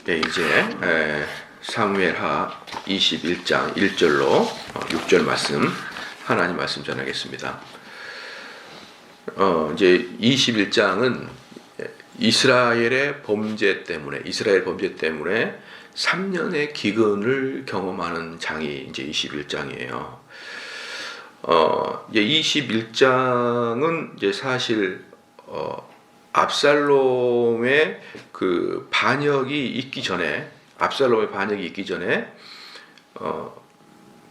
네, 이제 사무엘하 21장 1절로 6절 말씀, 하나님 말씀 전하겠습니다. 이제 21장은 이스라엘 범죄 때문에 3년의 기근을 경험하는 장이 이제 21장이에요. 이제 21장은 이제 사실 압살롬의 그 반역이 있기 전에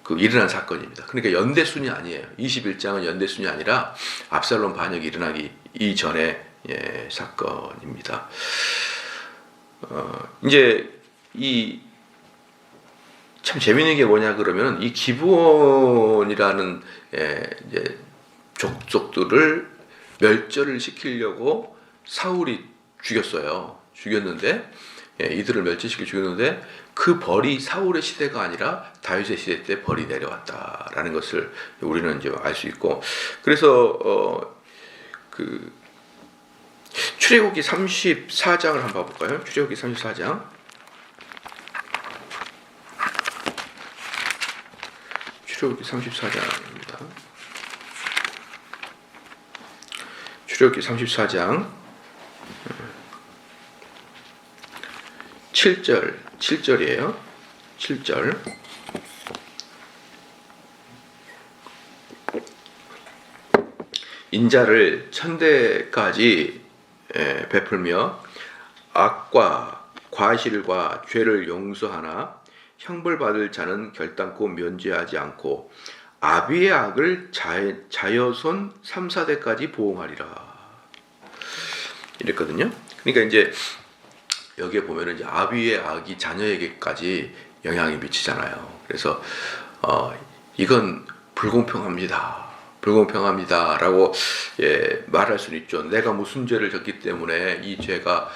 그 일어난 사건입니다. 그러니까 연대순이 아니에요. 21장은 연대순이 아니라 압살롬 반역이 일어나기 이전의 사건입니다. 이제 참 재밌는 게 뭐냐 그러면 이 기브온이라는 이제 족속들을 멸절을 시키려고 사울이 죽였는데 이들을 멸절시켜 죽였는데 그 벌이 사울의 시대가 아니라 다윗의 시대 때 벌이 내려왔다라는 것을 우리는 이제 알 수 있고, 그래서 그 출애굽기 34장을 한번 봐볼까요? 출애굽기 34장. 출애굽기 34장입니다. 출애굽기 34장 7절이에요. 7절. 인자를 1000대까지 베풀며 악과 과실과 죄를 용서하나 형벌받을 자는 결단코 면제하지 않고 아비의 악을 자여손 3, 4대까지 보응하리라. 이랬거든요. 그러니까 이제 여기에 보면은 이제 아비의 악이 자녀에게까지 영향이 미치잖아요. 그래서 이건 불공평합니다라고 말할 수는 있죠. 내가 무슨 죄를 졌기 때문에 이 죄가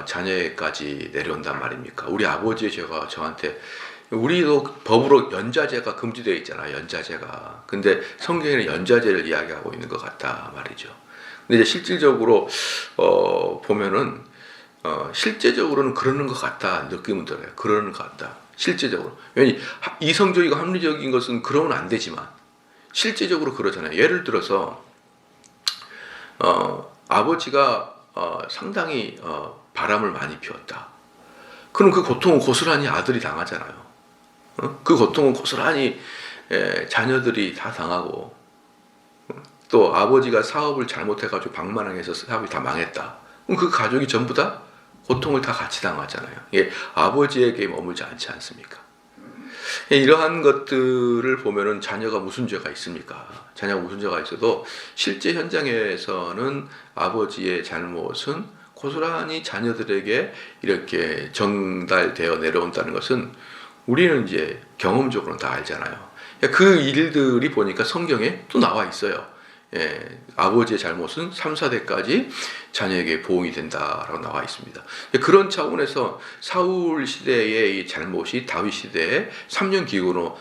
자녀에게까지 내려온단 말입니까? 우리 아버지의 죄가 저한테, 우리도 법으로 연자제가 금지되어 있잖아요. 연자제가. 근데 성경에는 연자제를 이야기하고 있는 것 같다 말이죠. 근데 이제 실질적으로 보면은 실제적으로는 그러는 것 같다 느낌은 들어요. 그러는 것 같다. 실제적으로. 왜냐면 이성적이고 합리적인 것은 그러면 안 되지만 실제적으로 그러잖아요. 예를 들어서 아버지가 상당히 바람을 많이 피웠다. 그럼 그 고통은 고스란히 아들이 당하잖아요. 그 고통은 고스란히 자녀들이 다 당하고, 또 아버지가 사업을 잘못해가지고 방만하게해서 사업이 다 망했다. 그럼 그 가족이 전부 다 고통을 다 같이 당하잖아요. 이게 아버지에게 머물지 않지 않습니까? 이러한 것들을 보면은 자녀가 무슨 죄가 있습니까? 자녀가 무슨 죄가 있어도 실제 현장에서는 아버지의 잘못은 고스란히 자녀들에게 이렇게 전달되어 내려온다는 것은 우리는 이제 경험적으로는 다 알잖아요. 그 일들이 보니까 성경에 또 나와 있어요. 아버지의 잘못은 3, 4대까지 자녀에게 보응이 된다라고 나와 있습니다. 그런 차원에서 사울 시대의 이 잘못이 다윗 시대의 3년 기근으로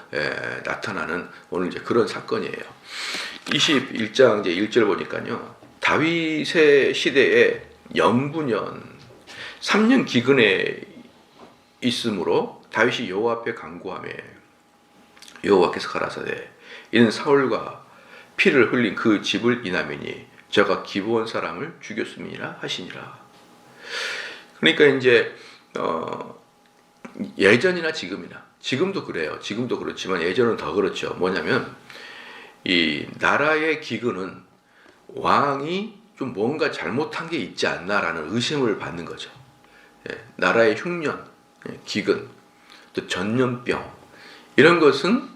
나타나는 오늘 이제 그런 사건이에요. 21장 이제 1절 보니까요. 다윗의 시대에 영부년 3년 기근에 있으므로 다윗이 여호와 앞에 간구하며 여호와께서 가라사대 이는 사울과 피를 흘린 그 집을 인하매니 저가 기브온 사람을 죽였음이라 하시니라. 그러니까 이제 예전이나 지금도 그래요. 지금도 그렇지만 예전은 더 그렇죠. 뭐냐면 이 나라의 기근은 왕이 좀 뭔가 잘못한 게 있지 않나라는 의심을 받는 거죠. 나라의 흉년, 기근, 또 전염병 이런 것은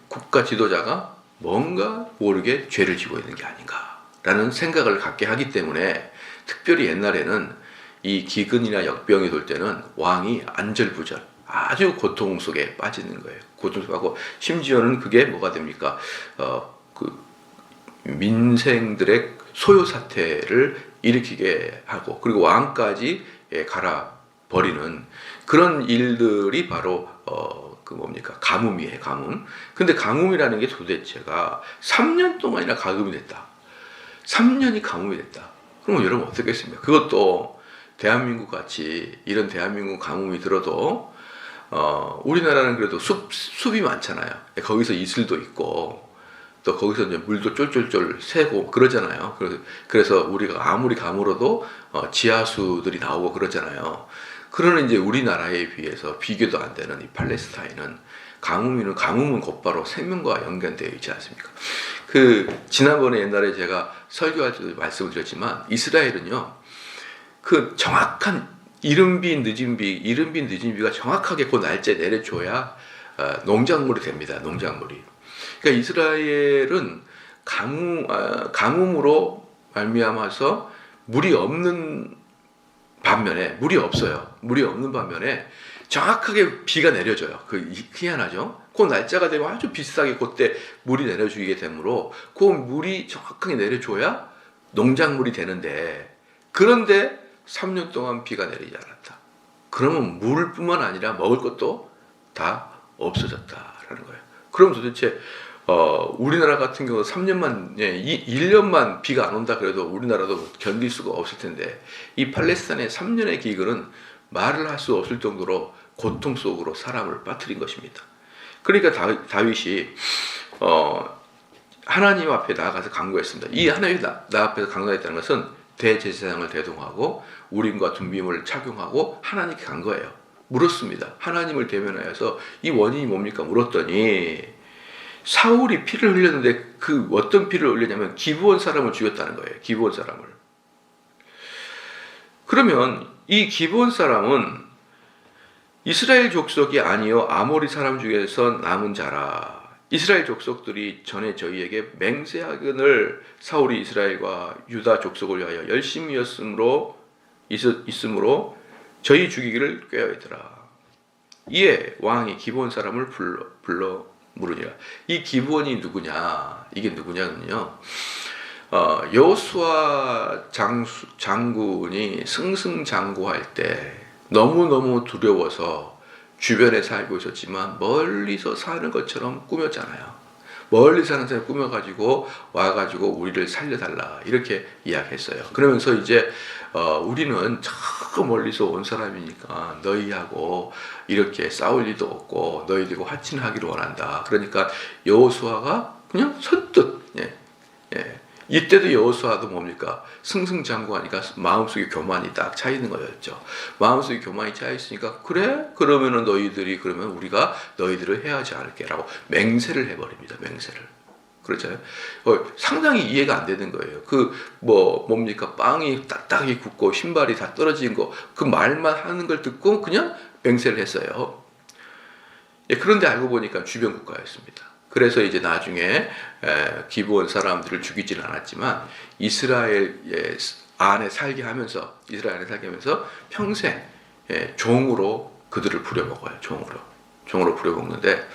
국가 지도자가 뭔가 모르게 죄를 지고 있는 게 아닌가라는 생각을 갖게 하기 때문에, 특별히 옛날에는 이 기근이나 역병이 돌 때는 왕이 안절부절 아주 고통 속에 빠지는 거예요. 고통 속에 하고, 심지어는 그게 뭐가 됩니까? 그 민생들의 소요 사태를 일으키게 하고, 그리고 왕까지 갈아버리는 그런 일들이 바로 가뭄이에요, 가뭄. 근데 가뭄이라는 게 도대체가 3년 동안이나 가뭄이 됐다. 3년이 가뭄이 됐다. 그러면 여러분 어떻겠습니까? 그것도 대한민국 같이 이런 대한민국 가뭄이 들어도 우리나라는 그래도 숲이 많잖아요. 거기서 이슬도 있고 또 거기서 이제 물도 쫄쫄쫄 새고 그러잖아요. 그래서 우리가 아무리 가물어도 지하수들이 나오고 그러잖아요. 그러는 이제 우리나라에 비해서 비교도 안 되는 이 팔레스타인은 가뭄은 곧바로 생명과 연관되어 있지 않습니까? 지난번에 옛날에 제가 설교할 때도 말씀을 드렸지만 이스라엘은요, 그 정확한 이른비 늦은비가 정확하게 그 날짜에 내려줘야 농작물이 됩니다. 농작물이. 그러니까 이스라엘은 가뭄으로 말미암아서 물이 없는 반면에 정확하게 비가 내려줘요. 희한하죠? 그 날짜가 되면 아주 비슷하게 그때 물이 내려주게 되므로 그 물이 정확하게 내려줘야 농작물이 되는데, 그런데 3년 동안 비가 내리지 않았다. 그러면 물뿐만 아니라 먹을 것도 다 없어졌다라는 거예요. 그럼 도대체 우리나라 같은 경우 1년만 비가 안 온다 그래도 우리나라도 견딜 수가 없을 텐데, 이 팔레스타인의 3년의 기근은 말을 할 수 없을 정도로 고통 속으로 사람을 빠뜨린 것입니다. 그러니까 다윗이 하나님 앞에 나아가서 간구했습니다. 이 하나님 나 앞에서 간구했다는 것은 대제사장을 대동하고 우림과 둠빔을 착용하고 하나님께 간 거예요. 물었습니다. 하나님을 대면하여서 이 원인이 뭡니까? 물었더니 사울이 피를 흘렸는데 어떤 피를 흘렸냐면 기브온 사람을 죽였다는 거예요. 기브온 사람을. 그러면 이 기브온 사람은 이스라엘 족속이 아니요 아모리 사람 중에서 남은 자라. 이스라엘 족속들이 전에 저희에게 맹세하기를 사울이 이스라엘과 유다 족속을 위하여 열심히 있으므로 저희 죽이기를 꾀하였더라. 이에 왕이 기브온 사람을 불러 물으니라. 이 기브온이 누구냐? 이게 누구냐면요, 여호수아 장군이 승승장구할 때 너무너무 두려워서 주변에 살고 있었지만 멀리서 사는 것처럼 꾸몄잖아요. 멀리 사는 사람이 꾸며가지고 와가지고 우리를 살려달라 이렇게 이야기했어요. 그러면서 이제 우리는 저 멀리서 온 사람이니까 너희하고 이렇게 싸울 일도 없고 너희들과 화친하기를 원한다. 그러니까 여호수아가 그냥 선뜻 이때도 여호수아도 뭡니까? 승승장구하니까 마음속에 교만이 딱 차 있는 거였죠. 마음속에 교만이 차 있으니까 그래? 그러면은 그러면 우리가 너희들을 해하지 않을게라고 맹세를 해버립니다. 맹세를. 그렇잖아요. 상당히 이해가 안 되는 거예요. 뭡니까? 빵이 딱딱이 굳고 신발이 다 떨어진 거, 그 말만 하는 걸 듣고 그냥 맹세를 했어요. 그런데 알고 보니까 주변 국가였습니다. 그래서 이제 나중에 기브온 사람들을 죽이지는 않았지만 이스라엘 안에 살게 하면서 평생 종으로 그들을 부려먹어요. 종으로 부려먹는데,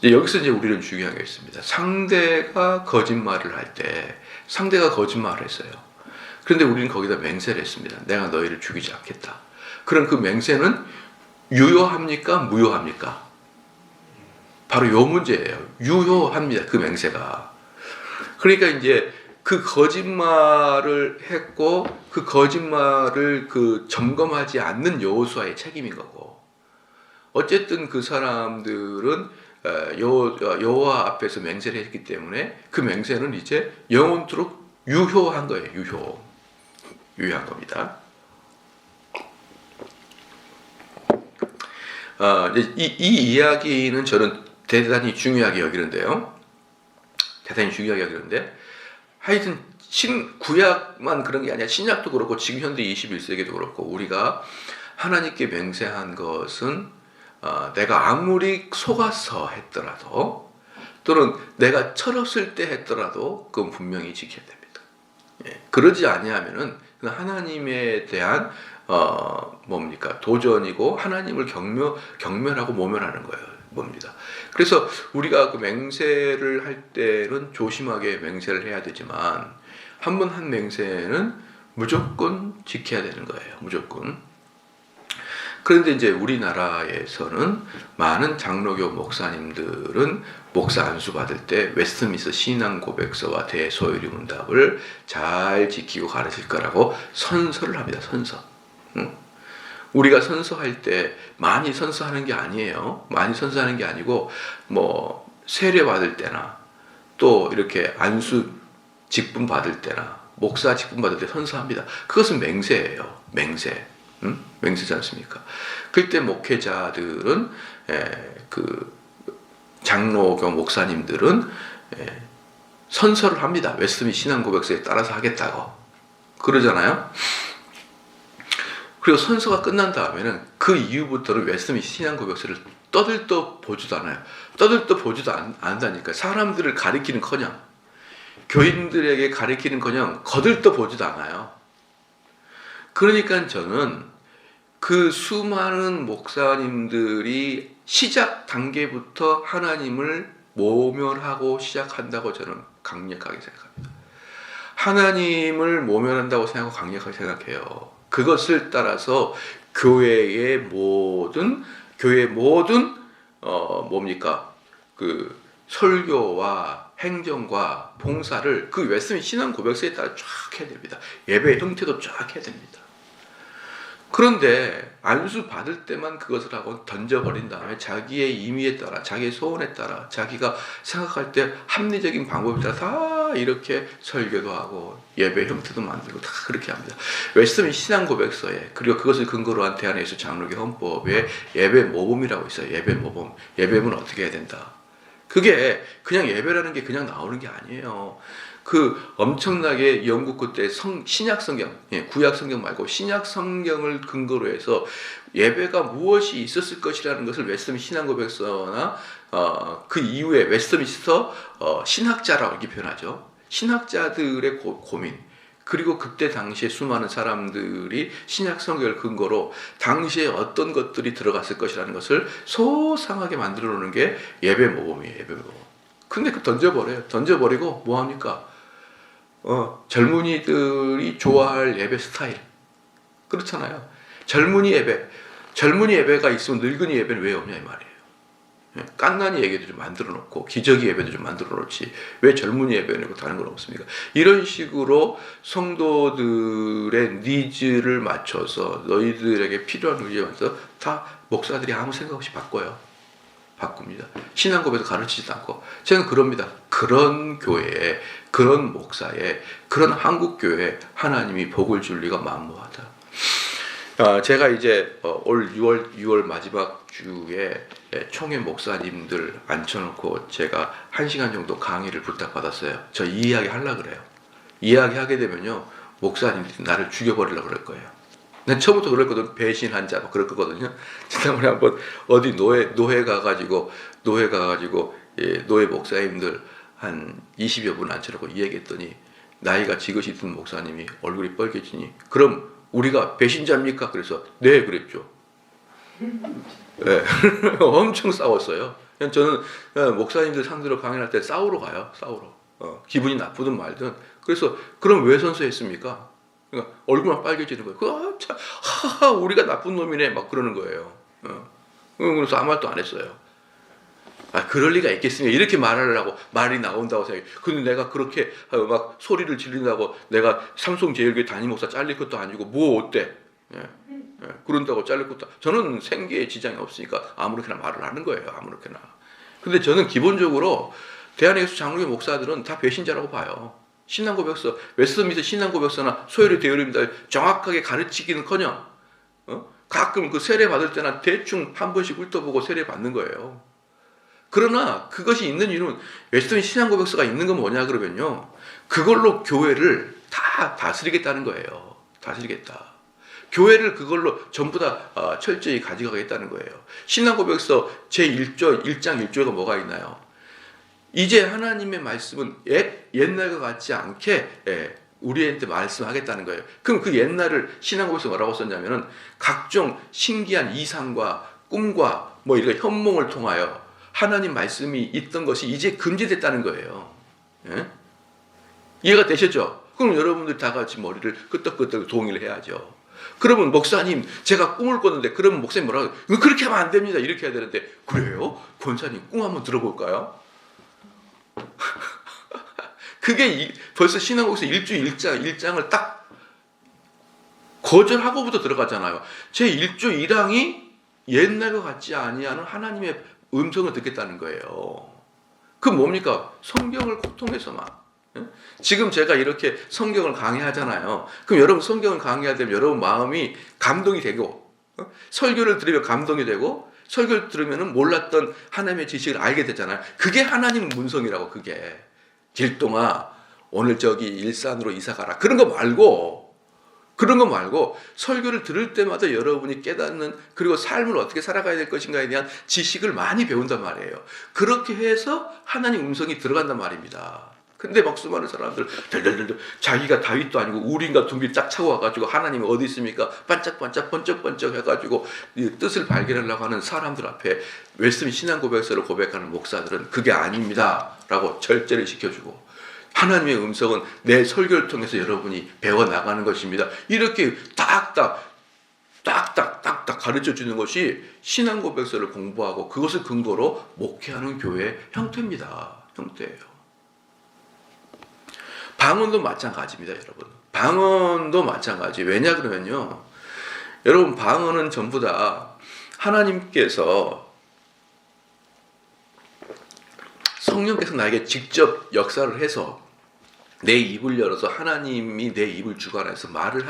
여기서 이제 우리는 중요한 게 있습니다. 상대가 거짓말을 할 때 상대가 거짓말을 했어요. 그런데 우리는 거기다 맹세를 했습니다. 내가 너희를 죽이지 않겠다. 그럼 그 맹세는 유효합니까? 무효합니까? 바로 요 문제예요. 유효합니다. 그 맹세가. 그러니까 이제 그 거짓말을 했고 그 거짓말을 점검하지 않는 여호수아의 책임인 거고, 어쨌든 그 사람들은 여호와 앞에서 맹세를 했기 때문에 그 맹세는 이제 영원토록 유효한 거예요. 유효한 겁니다. 이 이야기는 저는 대단히 중요하게 여기는데 하여튼 구약만 그런 게 아니라 신약도 그렇고 지금 현대 21세기도 그렇고 우리가 하나님께 맹세한 것은 내가 아무리 속아서 했더라도 또는 내가 철없을 때 했더라도 그건 분명히 지켜야 됩니다. 그러지 아니하면은 하나님에 대한 도전이고 하나님을 경멸하고 모면하는 거예요. 그래서 우리가 그 맹세를 할 때는 조심하게 맹세를 해야 되지만 한 번 한 맹세는 무조건 지켜야 되는 거예요. 무조건. 그런데 이제 우리나라에서는 많은 장로교 목사님들은 목사 안수 받을 때 웨스트민스터 신앙 고백서와 대소요리 문답을 잘 지키고 가르칠 거라고 선서를 합니다. 선서. 응? 우리가 선서할 때 많이 선서하는 게 아니에요. 많이 선서하는 게 아니고 뭐 세례 받을 때나 또 이렇게 안수 직분 받을 때나 목사 직분 받을 때 선서합니다. 그것은 맹세예요. 맹세. 맹세지 않습니까? 그때 목회자들은 그 장로교 목사님들은 선서를 합니다. 웨스트민스터 신앙 고백서에 따라서 하겠다고 그러잖아요. 그리고 선서가 끝난 다음에는 그 이후부터는 웨스트민스터 신앙 고백서를 떠들떠 보지도 않아요. 떠들떠 보지도 않다니까. 사람들을 가리키는커녕 교인들에게 가리키는커녕 거들떠 보지도 않아요. 그러니까 저는 그 수많은 목사님들이 시작 단계부터 하나님을 모면하고 시작한다고 저는 강력하게 생각합니다. 하나님을 모면한다고 생각하고 강력하게 생각해요. 그것을 따라서 교회의 모든 그 설교와 행정과 봉사를 그 웨스트민스터 신앙 고백서에 따라 쫙 해야 됩니다. 예배의 형태도 쫙 해야 됩니다. 그런데 안수 받을 때만 그것을 하고 던져버린 다음에 자기의 임의에 따라, 자기의 소원에 따라, 자기가 생각할 때 합리적인 방법에 따라 다 이렇게 설교도 하고 예배 형태도 만들고 다 그렇게 합니다. 웨스트민스터 신앙 고백서에, 그리고 그것을 근거로 한 대한예수 장로교 헌법에 예배 모범이라고 있어요. 예배 모범. 예배는 어떻게 해야 된다. 그게 그냥 예배라는 게 그냥 나오는 게 아니에요. 그 엄청나게 영국 그때 신약 성경, 구약 성경 말고 신약 성경을 근거로 해서 예배가 무엇이 있었을 것이라는 것을 웨스트민스터 신앙 고백서나 그 이후에 웨스트민스터 신학자라고 이렇게 표현하죠. 신학자들의 고민, 그리고 그때 당시에 수많은 사람들이 신약 성경을 근거로 당시에 어떤 것들이 들어갔을 것이라는 것을 소상하게 만들어 놓는 게 예배 모범이에요. 예배 모범. 근데 그 던져버려요. 던져버리고 뭐합니까? 젊은이들이 좋아할 예배 스타일. 그렇잖아요. 젊은이 예배가 있으면 늙은이 예배는 왜 없냐 이 말이에요. 깐난이 예배도 좀 만들어 놓고 기저귀 예배도 좀 만들어 놓지 왜 젊은이 예배는 다른 건 없습니까? 이런 식으로 성도들의 니즈를 맞춰서 너희들에게 필요한 의지에 맞춰서 다 목사들이 아무 생각 없이 바꿉니다. 신앙 고백도 가르치지도 않고. 저는 그럽니다. 그런 교회에, 그런 목사에, 그런 한국 교회에 하나님이 복을 줄 리가 만무하다. 제가 이제 올 6월 마지막 주에 총회 목사님들 앉혀놓고 제가 1시간 정도 강의를 부탁받았어요. 저 이 이야기 하려고 그래요. 이야기하게 되면요, 목사님들이 나를 죽여버리려고 그럴 거예요. 난 처음부터 그랬거든. 배신한 자, 그럴 거거든요. 지난번에 한번 어디 노회 가가지고 노회 목사님들 한 20여 분 앉혀놓고 이야기했더니 나이가 지긋이 든 목사님이 얼굴이 빨개지니 그럼 우리가 배신자입니까? 그래서 네 그랬죠. 네. 엄청 싸웠어요. 저는 목사님들 상대로 강연할 때 싸우러 가요. 기분이 나쁘든 말든. 그래서 그럼 왜 선서했습니까? 그러니까 얼굴만 빨개지는 거예요. 우리가 나쁜 놈이네 막 그러는 거예요. 그래서 아무 말도 안 했어요. 그럴 리가 있겠으면 이렇게 말하려고 말이 나온다고 생각해요. 근데 내가 그렇게 막 소리를 지른다고 내가 삼성제일교회 담임 목사 잘릴 것도 아니고 뭐 어때? 그런다고 잘릴 것도. 저는 생계에 지장이 없으니까 아무렇게나 말을 하는 거예요. 아무렇게나. 근데 저는 기본적으로 대한예수 장로교 목사들은 다 배신자라고 봐요. 신앙고백서, 웨스트민스터 신앙고백서나 소요리 대요리입니다. 정확하게 가르치기는커녕 가끔 그 세례 받을 때나 대충 한 번씩 훑어보고 세례 받는 거예요. 그러나 그것이 있는 이유는 웨스트민스터 신앙고백서가 있는 건 뭐냐 그러면요, 그걸로 교회를 다 다스리겠다는 거예요. 다스리겠다. 교회를 그걸로 전부 다 철저히 가져가겠다는 거예요. 신앙고백서 제1장 1조가 뭐가 있나요? 이제 하나님의 말씀은 옛날과 같지 않게 우리한테 말씀하겠다는 거예요. 그럼 그 옛날을 신앙고백서 뭐라고 썼냐면은 각종 신기한 이상과 꿈과 뭐 이런 현몽을 통하여 하나님 말씀이 있던 것이 이제 금지됐다는 거예요. 예? 이해가 되셨죠? 그럼 여러분들 다 같이 머리를 끄덕끄덕 동의를 해야죠. 그러면 목사님 제가 꿈을 꿨는데 그러면 목사님 뭐라고 그렇게 하면 안 됩니다. 이렇게 해야 되는데 그래요? 권사님 꿈 한번 들어볼까요? 그게 벌써 신앙국에서 1주 1장을 딱 거절하고부터 들어가잖아요. 제 1주 1항이 옛날과 같지 아니하는 하나님의 음성을 듣겠다는 거예요. 그 뭡니까? 성경을 통해서만. 지금 제가 이렇게 성경을 강의하잖아요. 그럼 여러분 성경을 강의하되면 여러분 마음이 감동이 되고 설교를 들으면 감동이 되고 설교를 들으면 몰랐던 하나님의 지식을 알게 되잖아요. 그게 하나님 문성이라고. 그게 길동아 오늘 저기 일산으로 이사가라 그런 거 말고 설교를 들을 때마다 여러분이 깨닫는 그리고 삶을 어떻게 살아가야 될 것인가에 대한 지식을 많이 배운단 말이에요. 그렇게 해서 하나님 음성이 들어간단 말입니다. 근데 막 수많은 사람들 덜덜덜 자기가 다윗도 아니고 우린과 둥비 쫙 차고 와가지고 하나님이 어디 있습니까? 반짝반짝 번쩍번쩍 해가지고 이 뜻을 발견하려고 하는 사람들 앞에 웨스트민 신앙 고백서를 고백하는 목사들은 그게 아닙니다 라고 절제를 시켜주고 하나님의 음성은 내 설교를 통해서 여러분이 배워나가는 것입니다. 이렇게 딱딱 가르쳐주는 것이 신앙 고백서를 공부하고 그것을 근거로 목회하는 교회의 형태입니다. 형태예요. 방언도 마찬가지입니다, 여러분. 방언도 마찬가지. 왜냐 그러면요. 여러분 방언은 전부 다 하나님께서 성령께서 나에게 직접 역사를 해서 내 입을 열어서 하나님이 내 입을 주관해서 말을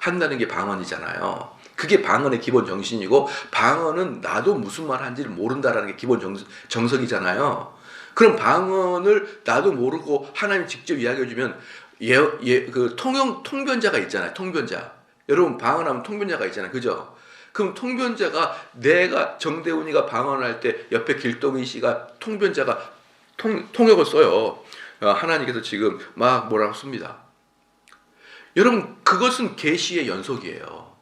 한다는 게 방언이잖아요. 그게 방언의 기본 정신이고 방언은 나도 무슨 말 하는지를 모른다라는 게 기본 정석이잖아요. 그럼 방언을 나도 모르고 하나님 직접 이야기해주면 그 통변자가 있잖아요. 통변자. 여러분 방언하면 통변자가 있잖아요. 그죠? 그럼 통변자가 내가 정대훈이가 방언할 때 옆에 길동희 씨가 통변자가 통역을 써요. 하나님께서 지금 막 뭐라고 씁니다. 여러분 그것은 계시의 연속이에요.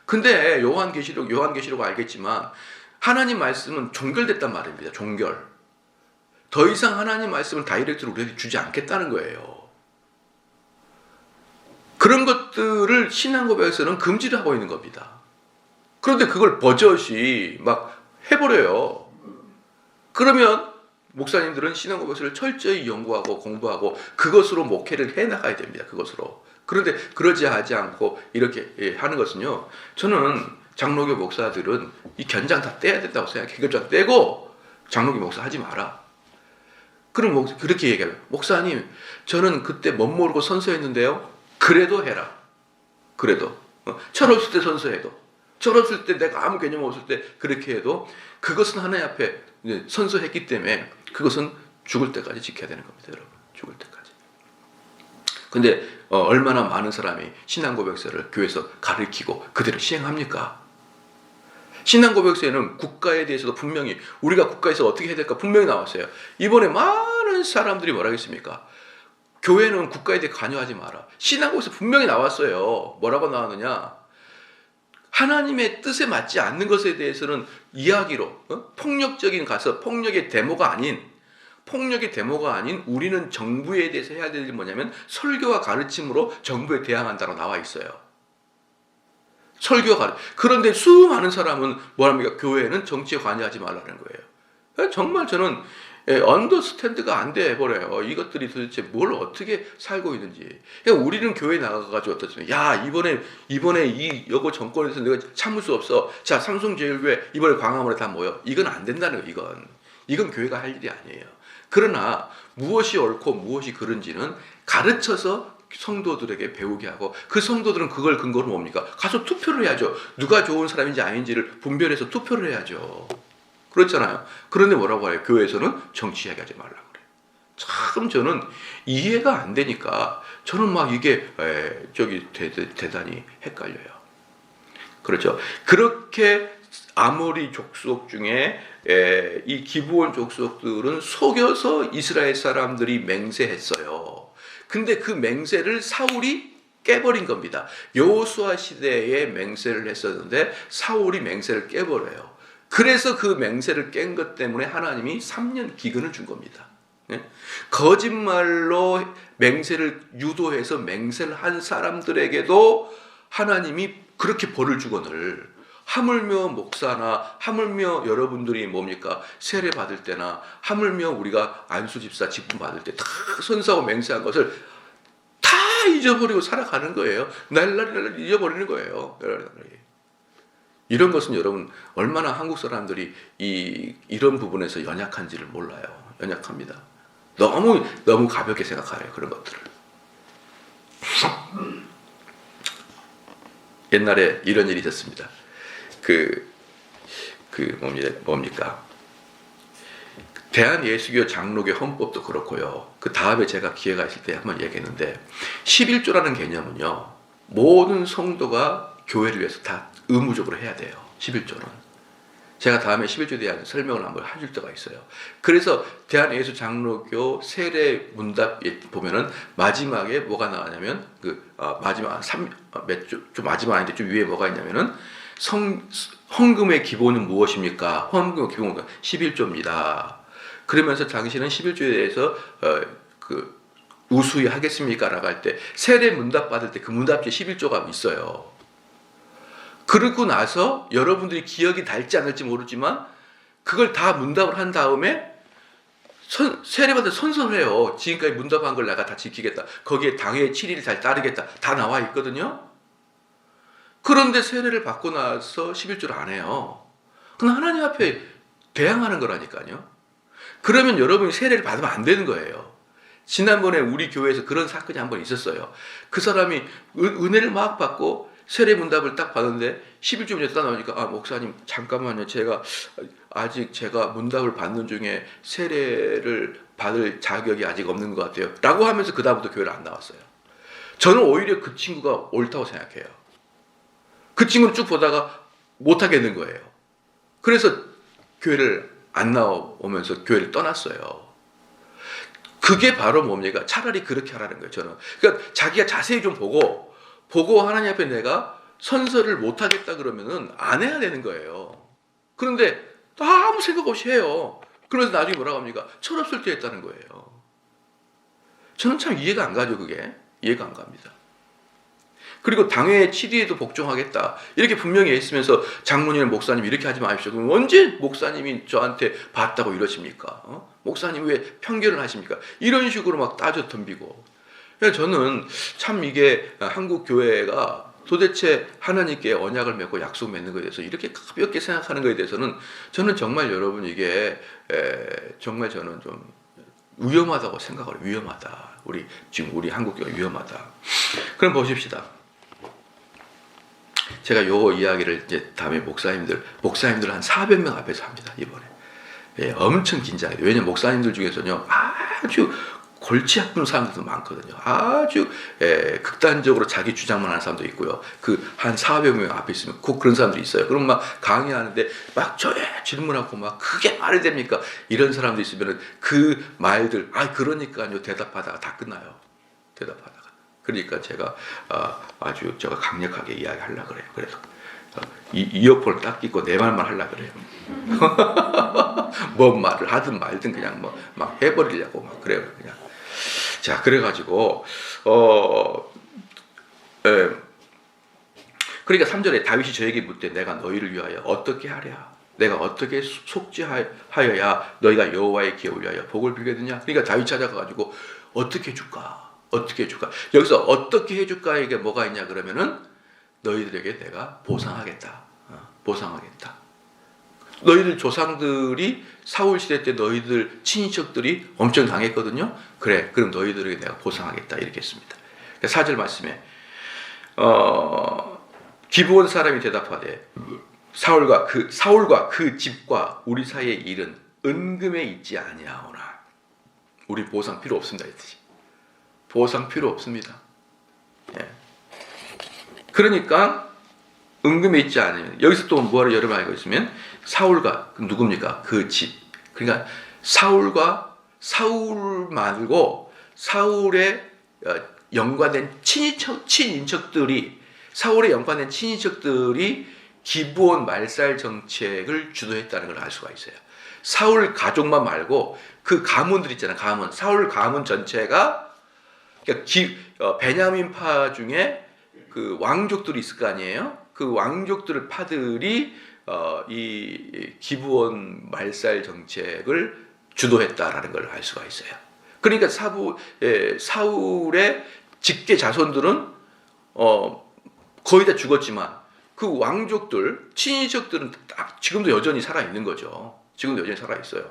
근데 요한계시록 알겠지만 하나님 말씀은 종결됐단 말입니다. 종결. 더 이상 하나님 말씀을 다이렉트로 우리에게 주지 않겠다는 거예요. 그런 것들을 신앙 고백에서는 금지를 하고 있는 겁니다. 그런데 그걸 버젓이 막 해버려요. 그러면 목사님들은 신앙 고백서를 철저히 연구하고 공부하고 그것으로 목회를 해나가야 됩니다. 그것으로. 그런데 그러지 하지 않고 이렇게 하는 것은요. 저는 장로교 목사들은 이 견장 다 떼야 된다고 생각해요. 견장 떼고 장로교 목사 하지 마라. 그럼 그렇게 얘기해요. 목사님 저는 그때 못 모르고 선서했는데요. 그래도 해라. 그래도. 철없을 때 선서해도. 철없을 때 내가 아무 개념 없을 때 그렇게 해도 그것은 하나님 앞에 선서했기 때문에 그것은 죽을 때까지 지켜야 되는 겁니다. 여러분. 죽을 때까지. 근데 얼마나 많은 사람이 신앙 고백서를 교회에서 가르치고 그대로 시행합니까? 신앙 고백서에는 국가에 대해서도 분명히 우리가 국가에서 어떻게 해야 될까 분명히 나왔어요. 이번에 많은 사람들이 뭐라 했습니까? 교회는 국가에 대해 관여하지 마라. 신앙 고백서 분명히 나왔어요. 뭐라고 나왔느냐? 하나님의 뜻에 맞지 않는 것에 대해서는 이야기로 폭력적인 가서 폭력의 데모가 아닌 우리는 정부에 대해서 해야 될 일이 뭐냐면 설교와 가르침으로 정부에 대항한다고 나와 있어요. 설교와 가르침. 그런데 수많은 사람은 뭐랍니까? 교회는 정치에 관여하지 말라는 거예요. 정말 저는 언더스탠드가 안 돼 버려요. 이것들이 도대체 뭘 어떻게 살고 있는지. 그러니까 우리는 교회 나가가지고 어떻습니까? 야 이번에 이 여고 정권에서 내가 참을 수 없어. 자 삼성제일교회 이번에 광화문에 다 모여. 이건 안 된다는 거예요. 이건 교회가 할 일이 아니에요. 그러나 무엇이 옳고 무엇이 그른지는 가르쳐서 성도들에게 배우게 하고 그 성도들은 그걸 근거로 뭡니까? 가서 투표를 해야죠. 누가 좋은 사람인지 아닌지를 분별해서 투표를 해야죠. 그렇잖아요. 그런데 뭐라고 해요? 교회에서는 정치 이야기하지 말라고 그래요. 참 저는 이해가 안 되니까 저는 막 이게 대단히 헷갈려요. 그렇죠. 그렇게 아모리 족속 중에 이 기브온 족속들은 속여서 이스라엘 사람들이 맹세했어요. 근데 그 맹세를 사울이 깨버린 겁니다. 여호수아 시대에 맹세를 했었는데 사울이 맹세를 깨버려요. 그래서 그 맹세를 깬 것 때문에 하나님이 3년 기근을 준 겁니다. 거짓말로 맹세를 유도해서 맹세를 한 사람들에게도 하나님이 그렇게 벌을 주거늘 하물며 목사나 하물며 여러분들이 뭡니까 세례 받을 때나 하물며 우리가 안수 집사 직분 받을 때 다 선사하고 맹세한 것을 다 잊어버리고 살아가는 거예요. 날날 잊어버리는 거예요. 이런 것은 여러분 얼마나 한국 사람들이 이런 부분에서 연약한지를 몰라요. 연약합니다. 너무 가볍게 생각하래요. 그런 것들을. 옛날에 이런 일이 있었습니다. 뭡니까? 대한예수교 장로교 헌법도 그렇고요. 그 다음에 제가 기회가 있을 때 한번 얘기했는데 11조라는 개념은요. 모든 성도가 교회를 위해서 다 의무적으로 해야 돼요. 11조는. 제가 다음에 11조에 대한 설명을 한번 해줄 때가 있어요. 그래서 대한예수 장로교 세례 문답에 보면은 마지막에 뭐가 나왔냐면 마지막 좀 마지막 아닌데 좀 위에 뭐가 있냐면은 헌금의 기본은 무엇입니까? 헌금의 기본은 11조입니다. 그러면서 당신은 11조에 대해서 우수히 하겠습니까? 라고 할 때 세례 문답 받을 때 그 문답지에 11조가 있어요. 그러고 나서 여러분들이 기억이 닳지 않을지 모르지만 그걸 다 문답을 한 다음에 세례받을 선서해요. 지금까지 문답한 걸 내가 다 지키겠다. 거기에 당의 7일을 잘 따르겠다. 다 나와 있거든요. 그런데 세례를 받고 나서 11조를 안 해요. 그건 하나님 앞에 대항하는 거라니까요. 그러면 여러분이 세례를 받으면 안 되는 거예요. 지난번에 우리 교회에서 그런 사건이 한 번 있었어요. 그 사람이 은혜를 막 받고 세례 문답을 딱 받는데 11조 전에 딱 나오니까 목사님 잠깐만요. 아직 제가 문답을 받는 중에 세례를 받을 자격이 아직 없는 것 같아요. 라고 하면서 그 다음부터 교회를 안 나왔어요. 저는 오히려 그 친구가 옳다고 생각해요. 그 친구를 쭉 보다가 못 하겠는 거예요. 그래서 교회를 안 나오면서 교회를 떠났어요. 그게 바로 뭡니까? 차라리 그렇게 하라는 거예요. 저는. 그러니까 자기가 자세히 좀 보고 하나님 앞에 내가 선서를 못 하겠다 그러면은 안 해야 되는 거예요. 그런데 아무 생각 없이 해요. 그러면서 나중에 뭐라고 합니까? 철없을 때 했다는 거예요. 저는 참 이해가 안 가죠, 그게. 이해가 안 갑니다. 그리고 당회 7위에도 복종하겠다. 이렇게 분명히 했으면서 장로님, 목사님 이렇게 하지 마십시오. 그럼 언제 목사님이 저한테 봤다고 이러십니까? 목사님 왜 편견을 하십니까? 이런 식으로 막 따져 덤비고. 그래서 저는 참 이게 한국 교회가 도대체 하나님께 언약을 맺고 약속 맺는 것에 대해서 이렇게 가볍게 생각하는 것에 대해서는 저는 정말 여러분 이게 정말 저는 좀 위험하다고 생각을 해요. 위험하다. 지금 우리 한국 교회 위험하다. 그럼 보십시다. 제가 요 이야기를 이제 다음에 목사님들 한 400명 앞에서 합니다. 이번에. 엄청 긴장해요. 왜냐면 목사님들 중에서는요. 아주 골치 아픈 사람들도 많거든요. 아주 극단적으로 자기 주장만 하는 사람도 있고요. 한 400명 앞에 있으면 꼭 그런 사람들이 있어요. 그럼 막 강의하는데 막 저에 질문하고 막 그게 말이 됩니까? 이런 사람도 있으면 그 말들 그러니까요 대답하다가 다 끝나요. 대답하다가. 그러니까 제가 아주 제가 강력하게 이야기하려고 그래요. 그래서 이어폰을 딱 끼고 내 말만 하려고 그래요. 뭔 말을 하든 말든 그냥 막 해버리려고 막 그래요. 그냥. 자, 그래가지고 그러니까 3절에 다윗이 저에게 묻되 내가 너희를 위하여 어떻게 하랴? 내가 어떻게 속죄하여야 너희가 여호와의 기업을 위하여 복을 빌겠느냐? 그러니까 다윗 찾아가가지고 어떻게 해줄까? 어떻게 해줄까? 여기서 어떻게 해줄까? 이게 뭐가 있냐 그러면은 너희들에게 내가 보상하겠다. 보상하겠다. 너희들 조상들이 사울 시대 때 너희들 친인척들이 엄청 당했거든요. 그래, 그럼 너희들에게 내가 보상하겠다. 이렇게 했습니다. 4절 말씀에 기브온 사람이 대답하되 사울과 그 집과 우리 사이의 일은 은금에 있지 아니하오나. 우리 보상 필요 없습니다. 이 뜻이. 보상 필요 없습니다. 예. 그러니까 은금에 있지 않으면 여기서 또 뭐를 여러분 알고 있으면 사울과 누굽니까? 그 집. 그러니까 사울 말고 사울의 연관된 친인척들이 사울에 연관된 친인척들이 기브온 말살 정책을 주도했다는 걸 알 수가 있어요. 사울 가족만 말고 그 가문들 있잖아요. 가문. 사울 가문 전체가 그러니까 베냐민파 중에 그 왕족들이 있을 거 아니에요? 그 왕족들 파들이 이 기브온 말살 정책을 주도했다라는 걸 알 수가 있어요. 그러니까 사울의 직계 자손들은 거의 다 죽었지만 그 왕족들, 친인척들은 지금도 여전히 살아 있는 거죠. 지금도 여전히 살아 있어요.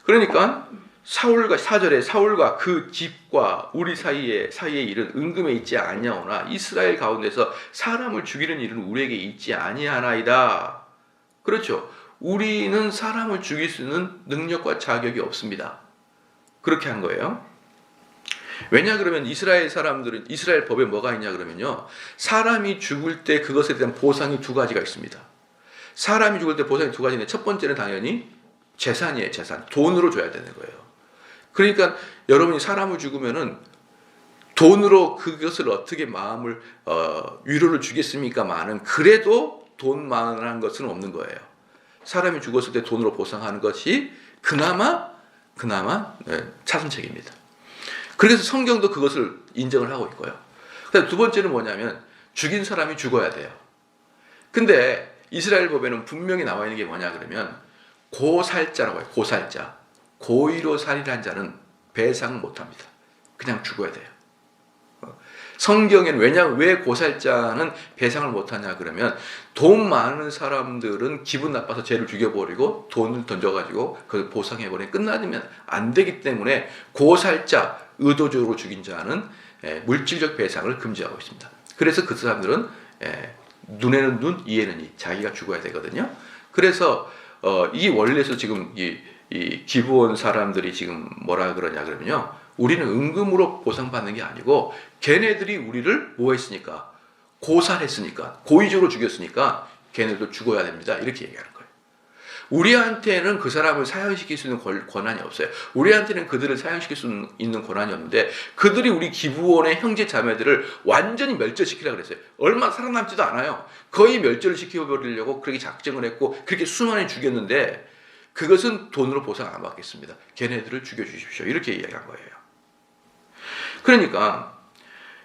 그러니까 사울과 4절에 사울과 그 집과 우리 사이의 일은 은금에 있지 아니하오나 이스라엘 가운데서 사람을 죽이는 일은 우리에게 있지 아니하나이다. 그렇죠. 우리는 사람을 죽일 수 있는 능력과 자격이 없습니다. 그렇게 한 거예요. 왜냐 그러면 이스라엘 사람들은 이스라엘 법에 뭐가 있냐 그러면요. 사람이 죽을 때 그것에 대한 보상이 두 가지가 있습니다. 사람이 죽을 때 보상이 두 가지인데 첫 번째는 당연히 재산이에요. 재산. 돈으로 줘야 되는 거예요. 그러니까 여러분이 사람을 죽으면은 돈으로 그것을 어떻게 마음을 위로를 주겠습니까만은 그래도 돈만한 것은 없는 거예요. 사람이 죽었을 때 돈으로 보상하는 것이 그나마 차선책입니다. 그래서 성경도 그것을 인정을 하고 있고요. 그다음 두 번째는 뭐냐면 죽인 사람이 죽어야 돼요. 근데 이스라엘 법에는 분명히 나와 있는 게 뭐냐 그러면 고살자라고 해요. 고살자. 고의로 살인한 자는 배상 못합니다. 그냥 죽어야 돼요. 성경에는 왜 고살자는 배상을 못하냐 그러면 돈 많은 사람들은 기분 나빠서 쟤를 죽여버리고 돈을 던져가지고 그걸 보상해버리면 끝나면 안 되기 때문에 고살자, 의도적으로 죽인 자는 물질적 배상을 금지하고 있습니다. 그래서 그 사람들은 눈에는 눈, 이에는 이, 자기가 죽어야 되거든요. 그래서 이 원리에서 지금 이 기브온 사람들이 지금 뭐라 그러냐 그러면요. 우리는 은금으로 보상받는 게 아니고 걔네들이 우리를 뭐 했으니까 고살했으니까 고의적으로 죽였으니까 걔네도 죽어야 됩니다. 이렇게 얘기하는 거예요. 우리한테는 그 사람을 사형시킬 수 있는 권한이 없어요. 우리한테는 그들을 사형시킬 수 있는 권한이 없는데 그들이 우리 기브온의 형제 자매들을 완전히 멸절시키려고 그랬어요. 얼마 살아남지도 않아요. 거의 멸절을 시켜버리려고 그렇게 작정을 했고 그렇게 수많이 죽였는데 그것은 돈으로 보상 안 받겠습니다. 걔네들을 죽여주십시오. 이렇게 이야기한 거예요. 그러니까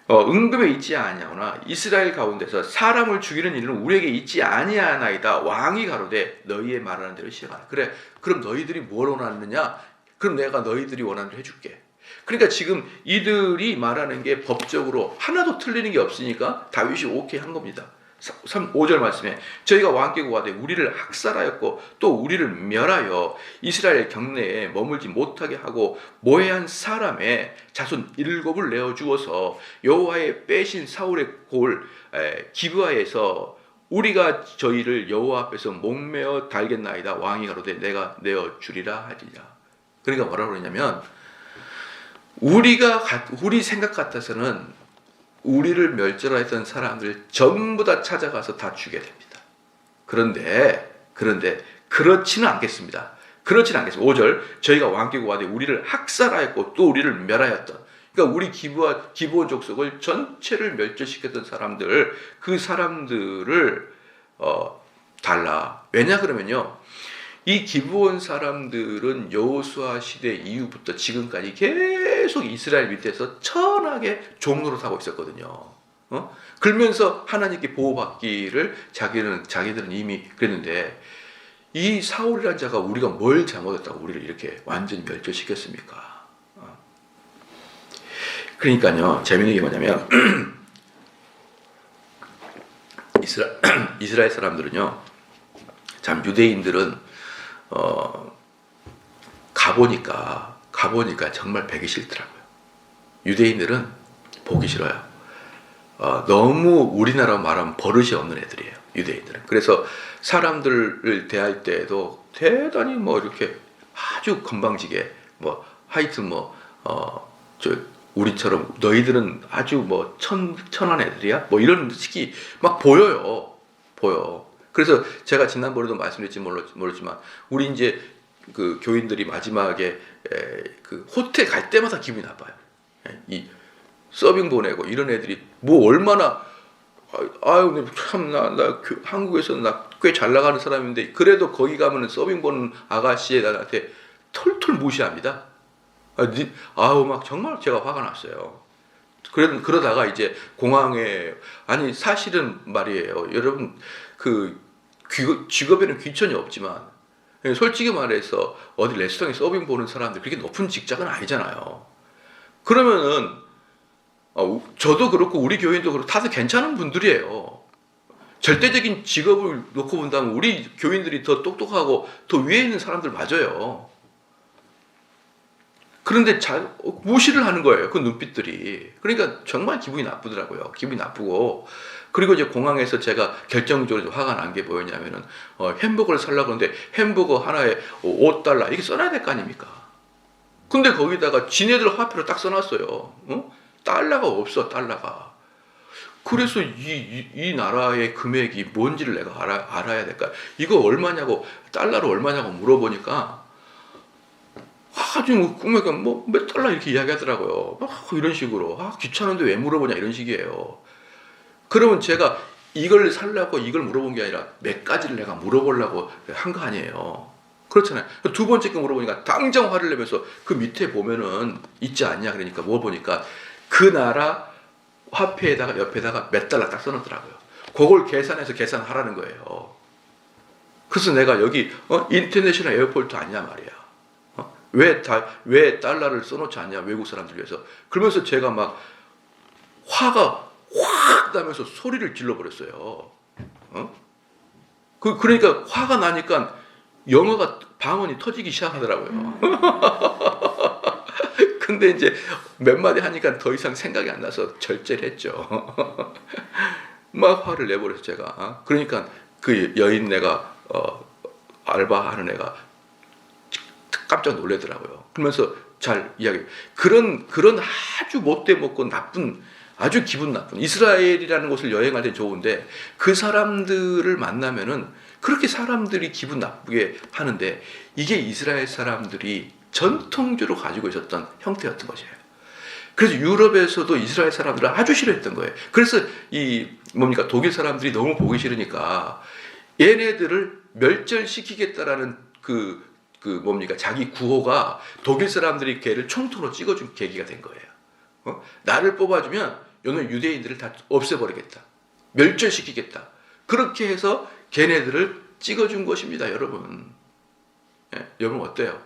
은금에 있지 아니하오나 이스라엘 가운데서 사람을 죽이는 일은 우리에게 있지 아니하나이다. 왕이 가로되 너희의 말하는 대로 시행하라. 그래, 그럼 너희들이 뭘 원하느냐? 그럼 내가 너희들이 원하는 대로 해줄게. 그러니까 지금 이들이 말하는 게 법적으로 하나도 틀리는 게 없으니까 다윗이 오케이 한 겁니다. 5절 말씀에 저희가 왕께 구하되 우리를 학살하였고 또 우리를 멸하여 이스라엘 경내에 머물지 못하게 하고 모해한 사람의 자손 7을 내어주어서 여호와의 빼신 사울의 골 기브아에서 우리가 저희를 여호와 앞에서 목매어 달겠나이다. 왕이 가로되 내가 내어주리라 하리라. 그러니까 뭐라고 그러냐면 우리 생각 같아서는 우리를 멸절했던 사람들 전부 다 찾아가서 다 죽여야 됩니다. 그런데 그렇지는 않겠습니다. 5절 저희가 왕께 구하되 우리를 학살하였고 또 우리를 멸하였던 그러니까 우리 기브온 족속을 전체를 멸절시켰던 사람들 그 사람들을 달라. 왜냐 그러면요. 이 기브온 사람들은 여호수아 시대 이후부터 지금까지 계속 이스라엘 밑에서 천하게 종노릇하고 있었거든요. 그러면서 하나님께 보호받기를 자기들은 이미 그랬는데 이 사울이라는 자가 우리가 뭘 잘못했다고 우리를 이렇게 완전히 멸절시켰습니까? 그러니까요. 재밌는 게 뭐냐면 이스라엘 사람들은요. 참 유대인들은 가보니까 정말 배기 싫더라고요. 유대인들은 보기 싫어요. 너무 우리나라 말하면 버릇이 없는 애들이에요. 유대인들은. 그래서 사람들을 대할 때에도 대단히 이렇게 아주 건방지게 하여튼 우리처럼 너희들은 아주 천한 애들이야? 이런 식이 막 보여. 그래서 제가 지난번에도 말씀드렸지 모르지만 우리 이제 그 교인들이 마지막에 그 호텔 갈 때마다 기분이 나빠요. 이 서빙 보내고 이런 애들이 얼마나 참 나 한국에서는 나 꽤 잘 나가는 사람인데 그래도 거기 가면은 서빙 보는 그러다가 이제 공항에, 아니 사실은 말이에요. 여러분 그 직업에는 귀천이 없지만 솔직히 말해서 어디 레스토랑에 서빙 보는 사람들 그렇게 높은 직장은 아니잖아요. 그러면은 저도 그렇고 우리 교인도 그렇고 다들 괜찮은 분들이에요. 절대적인 직업을 놓고 본다면 우리 교인들이 더 똑똑하고 더 위에 있는 사람들 맞아요. 그런데 무시를 하는 거예요. 그 눈빛들이. 그러니까 정말 기분이 나쁘더라고요. 기분이 나쁘고. 그리고 이제 공항에서 제가 결정적으로 화가 난 게 뭐였냐면은 햄버거를 살려고 하는데 햄버거 하나에 $5 이렇게 써놔야 될 거 아닙니까? 근데 거기다가 지네들 화폐로 딱 써놨어요. 달러가 없어, 달러가. 그래서 이 나라의 금액이 뭔지를 내가 알아야 될까? 이거 얼마냐고, 달러로 얼마냐고 물어보니까 아주 꿈에가 몇 달러 이렇게 이야기하더라고요. 이런 식으로. 귀찮은데 왜 물어보냐 이런 식이에요. 그러면 제가 이걸 살려고 이걸 물어본 게 아니라 몇 가지를 내가 물어보려고 한 거 아니에요. 그렇잖아요. 두 번째 거 물어보니까 당장 화를 내면서 그 밑에 보면은 있지 않냐 그러니까 물어보니까 그 나라 화폐에다가 옆에다가 몇 달러 딱 써놓더라고요. 그걸 계산해서 계산하라는 거예요. 그래서 내가 여기 인터내셔널 에어포트 아니냐 말이야. 왜 달러를 써놓지 않냐 외국 사람들 위해서. 그러면서 제가 막 화가 확 나면서 소리를 질러버렸어요. 그러니까 화가 나니까 영어가 방언이 터지기 시작하더라고요. 근데 이제 몇 마디 하니까 더 이상 생각이 안 나서 절제를 했죠. 막 화를 내버려서 제가. 그러니까 그 여인 내가 알바하는 애가 깜짝 놀래더라고요. 그러면서 잘 이야기. 그런 아주 못돼 먹고 나쁜, 아주 기분 나쁜 이스라엘이라는 곳을 여행할 때 좋은데 그 사람들을 만나면은 그렇게 사람들이 기분 나쁘게 하는데 이게 이스라엘 사람들이 전통적으로 가지고 있었던 형태였던 것이에요. 그래서 유럽에서도 이스라엘 사람들을 아주 싫어했던 거예요. 그래서 독일 사람들이 너무 보기 싫으니까 얘네들을 멸절시키겠다라는 자기 구호가 독일 사람들이 걔를 총통으로 찍어준 계기가 된 거예요. 나를 뽑아주면 너는 유대인들을 다 없애버리겠다. 멸절시키겠다. 그렇게 해서 걔네들을 찍어준 것입니다, 여러분. 여러분 어때요?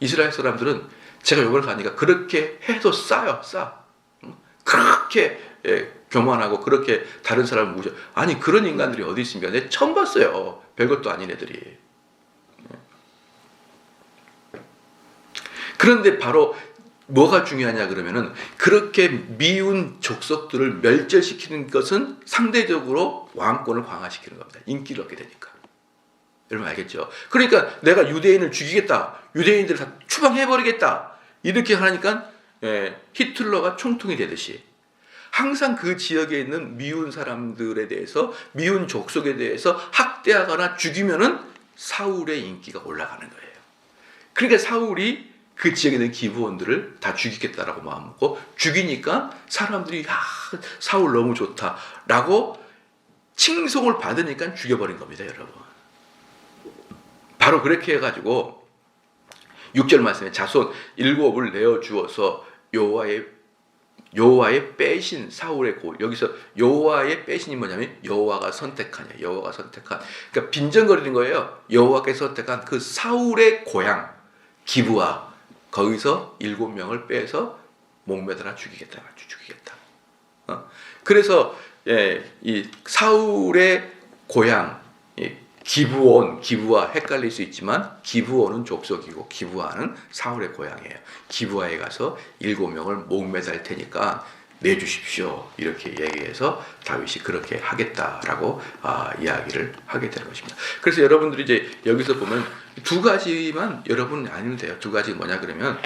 이스라엘 사람들은 제가 요번에 가니까 그렇게 해도 싸요. 그렇게 교만하고 그렇게 다른 사람을 무시. 아니 그런 인간들이 어디 있습니까? 내가 처음 봤어요. 별것도 아닌 애들이. 그런데 바로 뭐가 중요하냐 그러면은 그렇게 미운 족속들을 멸절시키는 것은 상대적으로 왕권을 강화시키는 겁니다. 인기를 얻게 되니까. 여러분 알겠죠? 그러니까 내가 유대인을 죽이겠다. 유대인들을 다 추방해버리겠다. 이렇게 하니까 히틀러가 총통이 되듯이 항상 그 지역에 있는 미운 사람들에 대해서 미운 족속에 대해서 학대하거나 죽이면은 사울의 인기가 올라가는 거예요. 그러니까 사울이 그 지역에 있는 기브원들을 다 죽이겠다라고 마음먹고 죽이니까 사람들이 사울 너무 좋다라고 칭송을 받으니까 죽여버린 겁니다, 여러분. 바로 그렇게 해가지고 6절 말씀에 자손 7을 내어주어서 여호와의 빼신 사울의 고을. 여기서 여호와의 빼신이 뭐냐면 여호와가 선택한. 그러니까 빈정거리는 거예요. 여호와께서 선택한 그 사울의 고향 기브아, 거기서 7명을 빼서 목매달아 죽이겠다. 그래서 이 사울의 고향 기브아 헷갈릴 수 있지만 기브온은 족속이고 기브아는 사울의 고향이에요. 기브아에 가서 7명을 목매달 테니까 내주십시오. 이렇게 얘기해서 다윗이 그렇게 하겠다라고 이야기를 하게 되는 것입니다. 그래서 여러분들이 이제 여기서 보면 두 가지만 여러분 아니면 돼요. 두 가지 뭐냐 그러면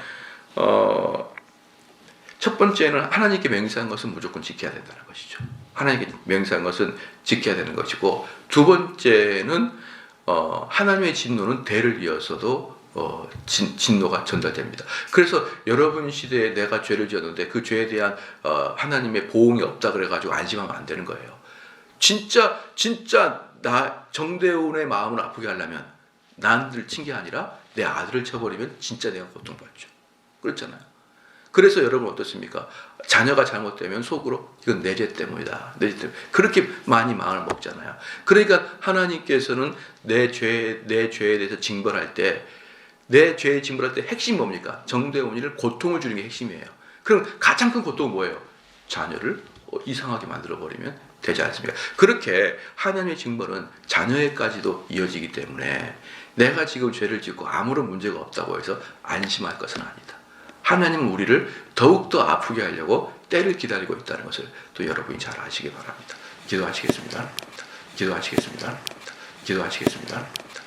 첫 번째는 하나님께 맹세한 것은 무조건 지켜야 된다는 것이죠. 하나님께 맹세한 것은 지켜야 되는 것이고, 두 번째는 하나님의 진노는 대를 이어서도 진노가 전달됩니다. 그래서 여러분 시대에 내가 죄를 지었는데 그 죄에 대한 하나님의 보응이 없다 그래가지고 안심하면 안 되는 거예요. 진짜 나 정대훈의 마음을 아프게 하려면 남들 친 게 아니라 내 아들을 쳐버리면 진짜 내가 고통받죠. 그렇잖아요. 그래서 여러분 어떻습니까? 자녀가 잘못되면 속으로 이건 내 죄 때문이다. 내 죄 때문에. 그렇게 많이 마음을 먹잖아요. 그러니까 하나님께서는 내 죄에 대해서 징벌할 때, 내 죄에 징벌할 때 핵심이 뭡니까? 정죄원인을 고통을 주는 게 핵심이에요. 그럼 가장 큰 고통은 뭐예요? 자녀를 이상하게 만들어버리면 되지 않습니까? 그렇게 하나님의 징벌은 자녀에까지도 이어지기 때문에 내가 지금 죄를 짓고 아무런 문제가 없다고 해서 안심할 것은 아니다. 하나님은 우리를 더욱더 아프게 하려고 때를 기다리고 있다는 것을 또 여러분이 잘 아시기 바랍니다. 기도하시겠습니다. 기도하시겠습니다. 기도하시겠습니다.